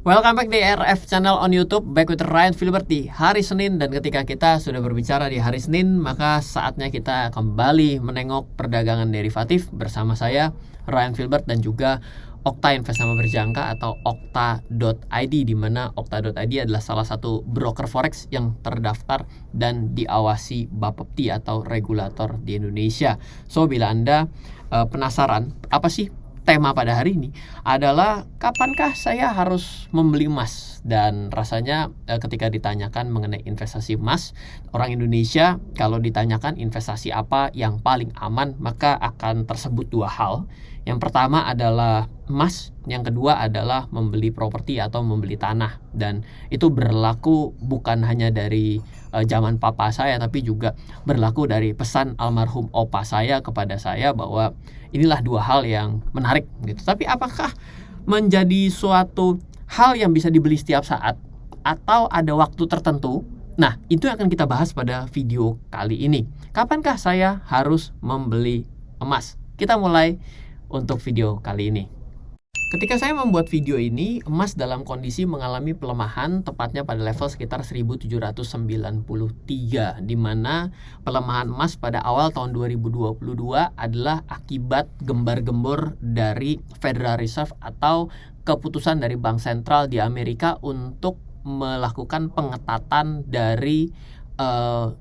Welcome back di RF Channel on YouTube, back with Ryan Filbert di hari Senin. Dan ketika kita sudah berbicara di hari Senin, maka saatnya kita kembali menengok perdagangan derivatif bersama saya, Ryan Filbert, dan juga Okta Investama Berjangka atau Okta.id, di mana Okta.id adalah salah satu broker forex yang terdaftar dan diawasi Bapepti atau regulator di Indonesia. So, bila Anda penasaran apa sih tema pada hari ini, adalah kapankah saya harus membeli emas? Dan rasanya ketika ditanyakan mengenai investasi emas, orang Indonesia kalau ditanyakan investasi apa yang paling aman, maka akan tersebut dua hal. Yang pertama adalah emas, yang kedua adalah membeli properti atau membeli tanah. Dan itu berlaku bukan hanya dari zaman papa saya, tapi juga berlaku dari pesan almarhum opa saya kepada saya bahwa inilah dua hal yang menarik gitu. Tapi apakah menjadi suatu hal yang bisa dibeli setiap saat atau ada waktu tertentu? Nah, itu yang akan kita bahas pada video kali ini. Kapankah saya harus membeli emas? Kita mulai untuk video kali ini. Ketika saya membuat video ini, emas dalam kondisi mengalami pelemahan tepatnya pada level sekitar 1793, di mana pelemahan emas pada awal tahun 2022 adalah akibat gembar-gembor dari Federal Reserve atau keputusan dari Bank Sentral di Amerika untuk melakukan pengetatan dari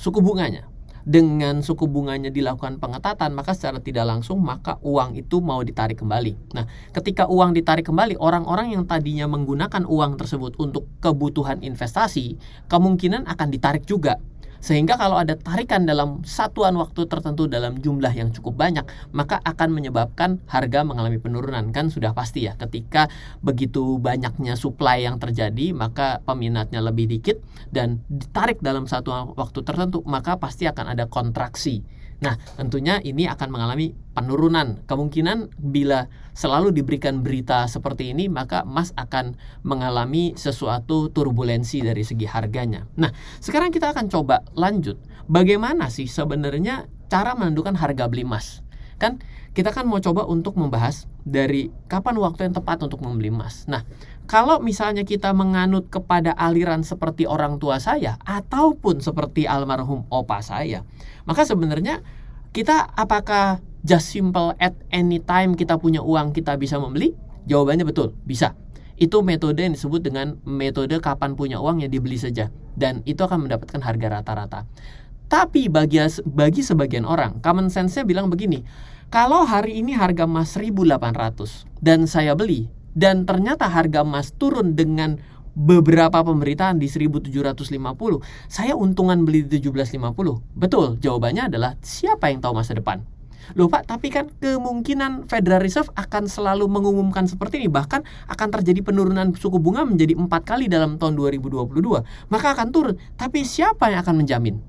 suku bunganya. Dengan suku bunganya dilakukan pengetatan, maka secara tidak langsung maka uang itu mau ditarik kembali. Nah, ketika uang ditarik kembali, orang-orang yang tadinya menggunakan uang tersebut untuk kebutuhan investasi kemungkinan akan ditarik juga. Sehingga kalau ada tarikan dalam satuan waktu tertentu dalam jumlah yang cukup banyak, maka akan menyebabkan harga mengalami penurunan. Kan sudah pasti ya, ketika begitu banyaknya supply yang terjadi, maka peminatnya lebih dikit dan ditarik dalam satu waktu tertentu, maka pasti akan ada kontraksi. Nah, tentunya ini akan mengalami penurunan. Kemungkinan bila selalu diberikan berita seperti ini, maka emas akan mengalami sesuatu turbulensi dari segi harganya. Nah, sekarang kita akan coba lanjut. Bagaimana sih sebenarnya cara menentukan harga beli emas? Kan kita kan mau coba untuk membahas dari kapan waktu yang tepat untuk membeli emas. Nah, kalau misalnya kita menganut kepada aliran seperti orang tua saya ataupun seperti almarhum opa saya, maka sebenarnya kita apakah just simple at any time kita punya uang kita bisa membeli? Jawabannya betul, bisa. Itu metode yang disebut dengan metode kapan punya uang ya dibeli saja, dan itu akan mendapatkan harga rata-rata. Tapi bagi sebagian orang, common sense-nya bilang begini, kalau hari ini harga emas 1.800 dan saya beli, dan ternyata harga emas turun dengan beberapa pemberitaan di 1.750, saya untungan beli di 1.750. Betul, jawabannya adalah siapa yang tahu masa depan? Loh Pak, tapi kan kemungkinan Federal Reserve akan selalu mengumumkan seperti ini, bahkan akan terjadi penurunan suku bunga menjadi 4 kali dalam tahun 2022, maka akan turun. Tapi siapa yang akan menjamin?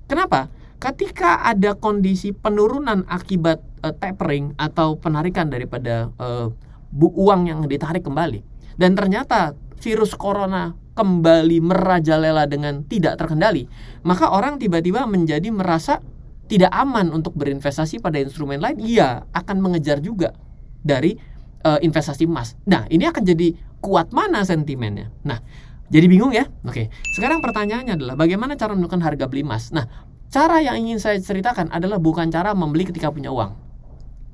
Kenapa? Ketika ada kondisi penurunan akibat tapering atau penarikan daripada uang yang ditarik kembali, dan ternyata virus corona kembali merajalela dengan tidak terkendali, maka orang tiba-tiba menjadi merasa tidak aman untuk berinvestasi pada instrumen lain. Iya, akan mengejar juga dari investasi emas. Nah, ini akan jadi kuat mana sentimennya? Nah, jadi bingung ya? Oke, sekarang pertanyaannya adalah bagaimana cara menentukan harga beli emas? Nah, cara yang ingin saya ceritakan adalah bukan cara membeli ketika punya uang,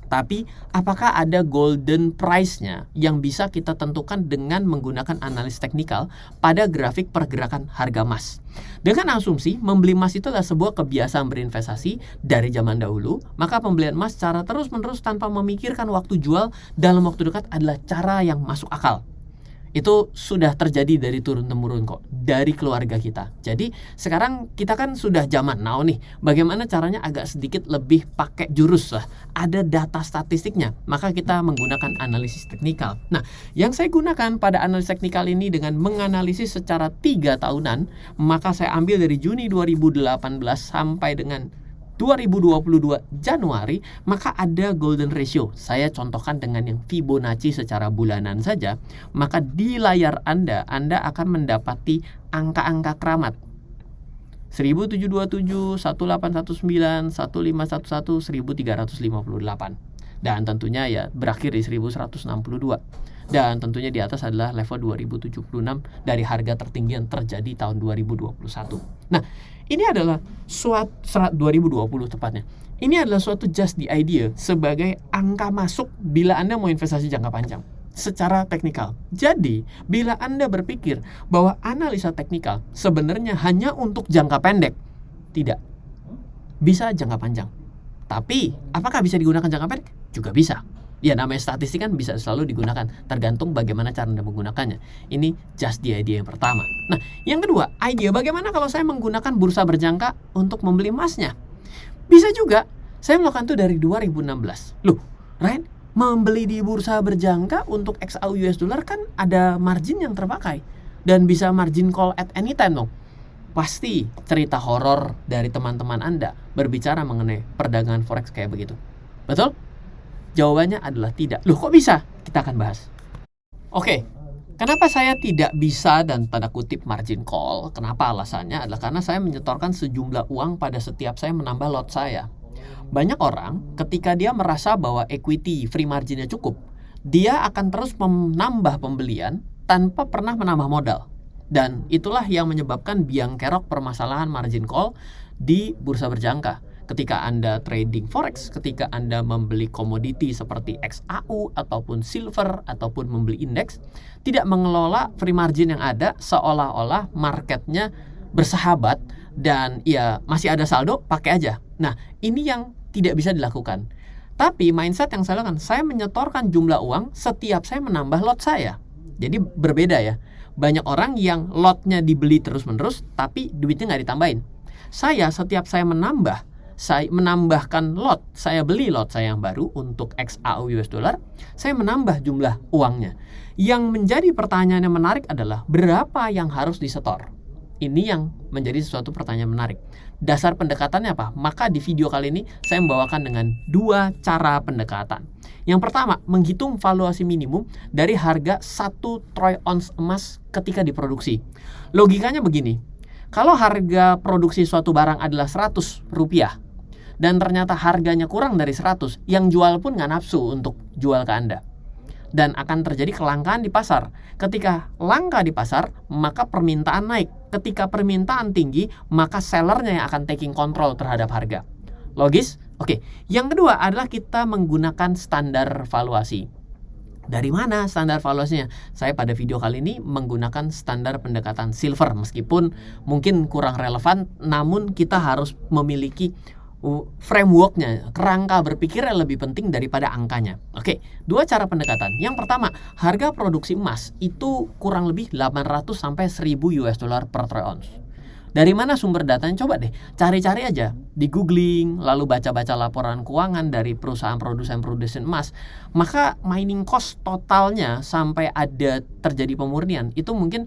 tapi apakah ada golden price-nya yang bisa kita tentukan dengan menggunakan analis teknikal pada grafik pergerakan harga emas. Dengan asumsi membeli emas itu adalah sebuah kebiasaan berinvestasi dari zaman dahulu, maka pembelian emas secara terus-menerus tanpa memikirkan waktu jual dalam waktu dekat adalah cara yang masuk akal. Itu sudah terjadi dari turun-temurun kok, dari keluarga kita. Jadi sekarang kita kan sudah zaman now nih, bagaimana caranya agak sedikit lebih pakai jurus lah, ada data statistiknya, maka kita menggunakan analisis teknikal. Nah, yang saya gunakan pada analisis teknikal ini dengan menganalisis secara 3 tahunan, maka saya ambil dari Juni 2018 sampai dengan 2022 Januari, maka ada golden ratio. Saya contohkan dengan yang Fibonacci secara bulanan saja, maka di layar Anda akan mendapati angka-angka keramat. 1727, 1819, 1511, 1358. Dan tentunya ya berakhir di 1162. Dan tentunya di atas adalah level 2076 dari harga tertinggi yang terjadi tahun 2021. Nah, ini adalah suatu 2020 tepatnya. Ini adalah suatu just the idea sebagai angka masuk bila Anda mau investasi jangka panjang secara teknikal. Jadi, bila Anda berpikir bahwa analisa teknikal sebenarnya hanya untuk jangka pendek, tidak. Bisa jangka panjang. Tapi, apakah bisa digunakan jangka pendek? Juga bisa. Ya, namanya statistik kan bisa selalu digunakan, tergantung bagaimana cara Anda menggunakannya. Ini just the idea yang pertama. Nah, yang kedua, idea bagaimana kalau saya menggunakan bursa berjangka untuk membeli emasnya? Bisa juga. Saya melakukan itu dari 2016. Loh, Ryan, membeli di bursa berjangka untuk XAU US dollar kan ada margin yang terpakai. Dan bisa margin call at any time dong. Pasti cerita horor dari teman-teman Anda berbicara mengenai perdagangan forex kayak begitu. Betul? Jawabannya adalah tidak. Loh, kok bisa? Kita akan bahas. Oke, kenapa saya tidak bisa dan tanda kutip margin call? Kenapa alasannya? Adalah karena saya menyetorkan sejumlah uang pada setiap saya menambah lot saya. Banyak orang ketika dia merasa bahwa equity free marginnya cukup, dia akan terus menambah pembelian tanpa pernah menambah modal. Dan itulah yang menyebabkan biang kerok permasalahan margin call di bursa berjangka. Ketika Anda trading forex, ketika Anda membeli komoditi seperti XAU ataupun silver ataupun membeli indeks, tidak mengelola free margin yang ada seolah-olah marketnya bersahabat dan ya masih ada saldo, pakai aja. Nah, ini yang tidak bisa dilakukan. Tapi mindset yang saya lakukan, saya menyetorkan jumlah uang setiap saya menambah lot saya. Jadi berbeda ya. Banyak orang yang lotnya dibeli terus-menerus tapi duitnya nggak ditambahin. Saya setiap saya menambahkan lot, saya beli lot saya yang baru untuk XAU US dollar, saya menambah jumlah uangnya. Yang menjadi pertanyaan yang menarik adalah berapa yang harus disetor? Ini yang menjadi suatu pertanyaan menarik. Dasar pendekatannya apa? Maka di video kali ini saya membawakan dengan dua cara pendekatan. Yang pertama, menghitung valuasi minimum dari harga 1 troy ounce emas ketika diproduksi. Logikanya begini, kalau harga produksi suatu barang adalah 100 rupiah, dan ternyata harganya kurang dari 100, yang jual pun nggak nafsu untuk jual ke Anda. Dan akan terjadi kelangkaan di pasar. Ketika langka di pasar, maka permintaan naik. Ketika permintaan tinggi, maka sellernya yang akan taking control terhadap harga. Logis? Oke. Yang kedua adalah kita menggunakan standar valuasi. Dari mana standar valuasinya? Saya pada video kali ini menggunakan standar pendekatan silver. Meskipun mungkin kurang relevan, namun kita harus memiliki frameworknya, kerangka berpikir yang lebih penting daripada angkanya. Oke, dua cara pendekatan. Yang pertama, harga produksi emas itu kurang lebih 800 sampai 1000 US dollar per troy ounce. Dari mana sumber datanya? Coba deh, cari-cari aja di googling, lalu baca-baca laporan keuangan dari perusahaan produsen emas. Maka mining cost totalnya sampai ada terjadi pemurnian itu mungkin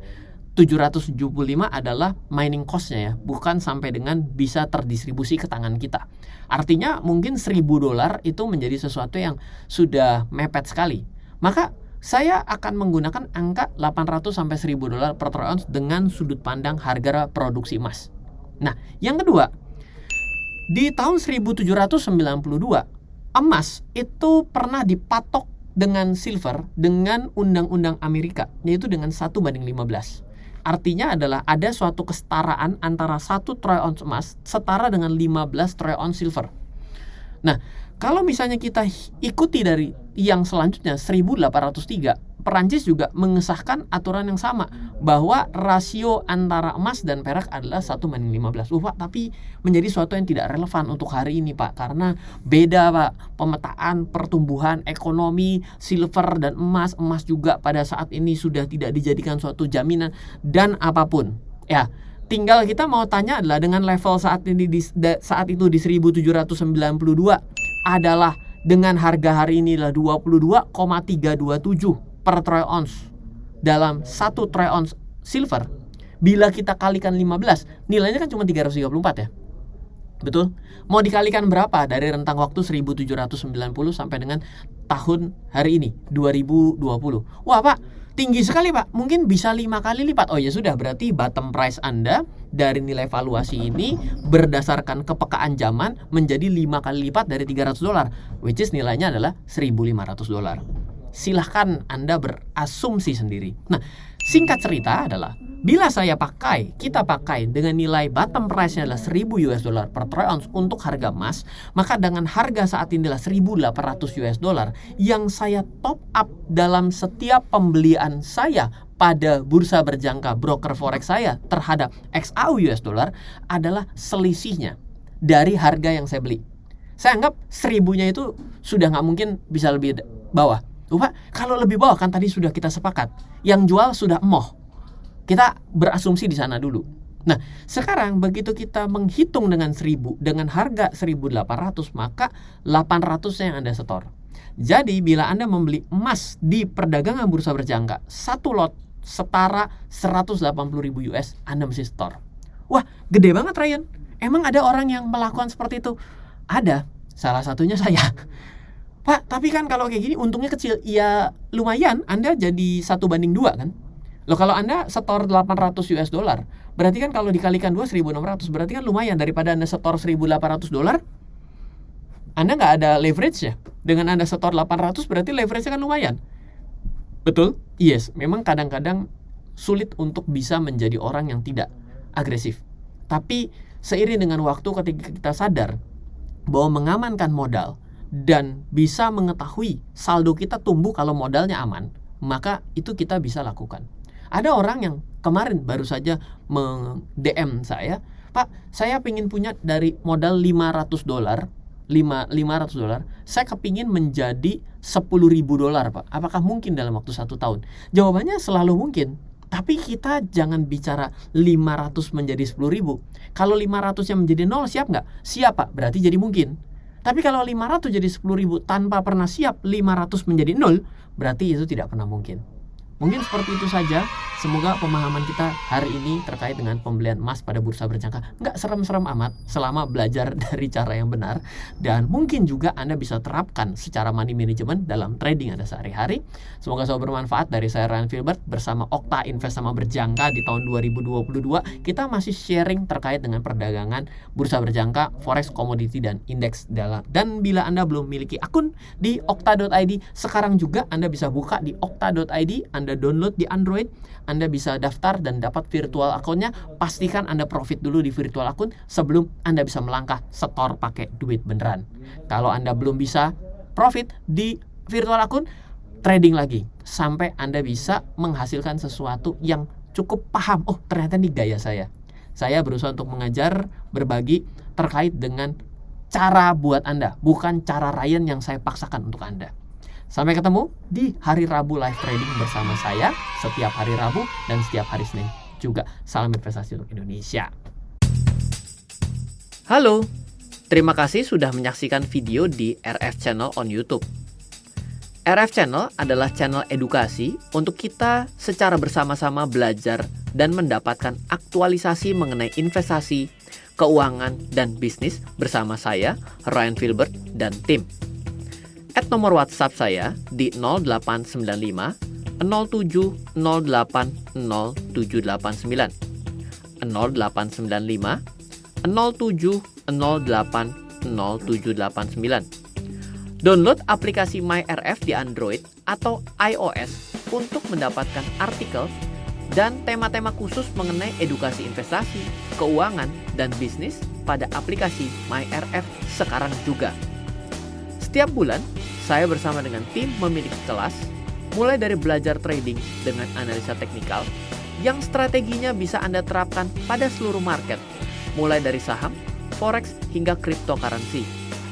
775 adalah mining cost-nya ya, bukan sampai dengan bisa terdistribusi ke tangan kita. Artinya mungkin $1000 itu menjadi sesuatu yang sudah mepet sekali. Maka saya akan menggunakan angka 800 sampai $1000 per troy ounce dengan sudut pandang harga produksi emas. Nah, yang kedua, di tahun 1792 emas itu pernah dipatok dengan silver dengan undang-undang Amerika, yaitu dengan 1:15. Artinya adalah ada suatu kesetaraan antara 1 troy ounce emas setara dengan 15 troy ounce silver. Nah, kalau misalnya kita ikuti dari yang selanjutnya 1803, Perancis juga mengesahkan aturan yang sama bahwa rasio antara emas dan perak adalah 1:15. Pak, tapi menjadi suatu yang tidak relevan untuk hari ini, Pak, karena beda, Pak, pemetaan pertumbuhan ekonomi silver dan emas juga pada saat ini sudah tidak dijadikan suatu jaminan dan apapun. Ya, tinggal kita mau tanya adalah dengan level saat ini saat itu di 1792 adalah dengan harga hari ini adalah 22,327 per troy ounce dalam 1 troy ounce silver. Bila kita kalikan 15, nilainya kan cuma 334 ya. Betul? Mau dikalikan berapa dari rentang waktu 1790 sampai dengan tahun hari ini 2020? Wah, Pak, tinggi sekali, Pak. Mungkin bisa 5 kali lipat. Oh ya sudah, berarti bottom price Anda dari nilai valuasi ini berdasarkan kepekaan zaman menjadi 5 kali lipat dari $300, which is nilainya adalah $1.500. Silahkan Anda berasumsi sendiri. Nah, singkat cerita adalah bila kita pakai dengan nilai bottom price-nya adalah $1.000 per troy ounce untuk harga emas, maka dengan harga saat ini adalah $1.800 yang saya top up dalam setiap pembelian saya pada bursa berjangka broker forex saya terhadap XAU US dollar adalah selisihnya dari harga yang saya beli. Saya anggap 1.000-nya itu sudah nggak mungkin bisa lebih bawah. Pak, kalau lebih bawah kan tadi sudah kita sepakat, yang jual sudah emoh. Kita berasumsi di sana dulu. Nah, sekarang begitu kita menghitung dengan 1.000 dengan harga 1.800, maka 800-nya yang Anda setor. Jadi bila Anda membeli emas di perdagangan bursa berjangka, satu lot setara 180.000 US, Anda mesti setor. Wah, gede banget Ryan. Emang ada orang yang melakukan seperti itu? Ada, salah satunya saya. Pak, tapi kan kalau kayak gini untungnya kecil. Ya lumayan, Anda jadi 1:2 kan. Loh, kalau Anda setor 800 US dollar, berarti kan kalau dikalikan 2, 1.600, berarti kan lumayan daripada Anda setor 1.800 dolar. Anda nggak ada leverage ya. Dengan Anda setor 800 berarti leverage-nya kan lumayan. Betul? Yes, memang kadang-kadang sulit untuk bisa menjadi orang yang tidak agresif. Tapi seiring dengan waktu ketika kita sadar bahwa mengamankan modal dan bisa mengetahui saldo kita tumbuh kalau modalnya aman, maka itu kita bisa lakukan. Ada orang yang kemarin baru saja DM saya, Pak, saya pengen punya dari modal $500, saya kepingin menjadi $10.000, Pak. Apakah mungkin dalam waktu 1 tahun? Jawabannya selalu mungkin. Tapi kita jangan bicara 500 menjadi 10.000. Kalau 500-nya menjadi 0, siap nggak? Siap, Pak. Berarti jadi mungkin. Tapi kalau 500 jadi 10.000 tanpa pernah siap 500 menjadi 0, berarti itu tidak pernah mungkin. Mungkin seperti itu saja. Semoga pemahaman kita hari ini terkait dengan pembelian emas pada bursa berjangka nggak serem-serem amat selama belajar dari cara yang benar. Dan mungkin juga Anda bisa terapkan secara money management dalam trading Anda sehari-hari. Semoga selalu bermanfaat. Dari saya Ryan Filbert bersama Okta Invest sama Berjangka di tahun 2022. Kita masih sharing terkait dengan perdagangan bursa berjangka, forex, komoditi, dan indeks dalam. Dan bila Anda belum memiliki akun di okta.id, sekarang juga Anda bisa buka di okta.id. Anda download di Android, Anda bisa daftar dan dapat virtual akunnya. Pastikan Anda profit dulu di virtual akun sebelum Anda bisa melangkah setor pakai duit beneran. Kalau Anda belum bisa profit di virtual akun, trading lagi sampai Anda bisa menghasilkan sesuatu yang cukup paham. Oh, ternyata ini gaya saya. Saya berusaha untuk mengajar, berbagi terkait dengan cara buat Anda, bukan cara Ryan yang saya paksakan untuk Anda. Sampai ketemu di hari Rabu live trading bersama saya setiap hari Rabu dan setiap hari Senin juga. Salam investasi untuk Indonesia. Halo, terima kasih sudah menyaksikan video di RF Channel on YouTube. RF Channel adalah channel edukasi untuk kita secara bersama-sama belajar dan mendapatkan aktualisasi mengenai investasi, keuangan, dan bisnis bersama saya, Ryan Filbert, dan tim. Add nomor WhatsApp saya di 0895 07 08 0789 0895 07 08 0789. Download aplikasi MyRF di Android atau iOS untuk mendapatkan artikel dan tema-tema khusus mengenai edukasi investasi, keuangan, dan bisnis pada aplikasi MyRF sekarang juga. Setiap bulan, saya bersama dengan tim memiliki kelas, mulai dari belajar trading dengan analisa teknikal, yang strateginya bisa Anda terapkan pada seluruh market, mulai dari saham, forex, hingga cryptocurrency,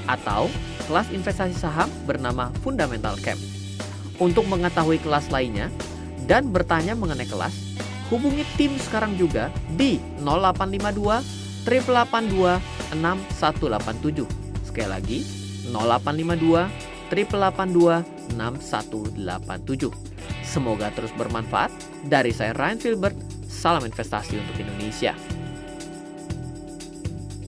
atau kelas investasi saham bernama Fundamental Camp. Untuk mengetahui kelas lainnya, dan bertanya mengenai kelas, hubungi tim sekarang juga di 0852 882 6187. Sekali lagi, 0852 882 6187. Semoga terus bermanfaat. Dari saya Ryan Filbert, salam investasi untuk Indonesia.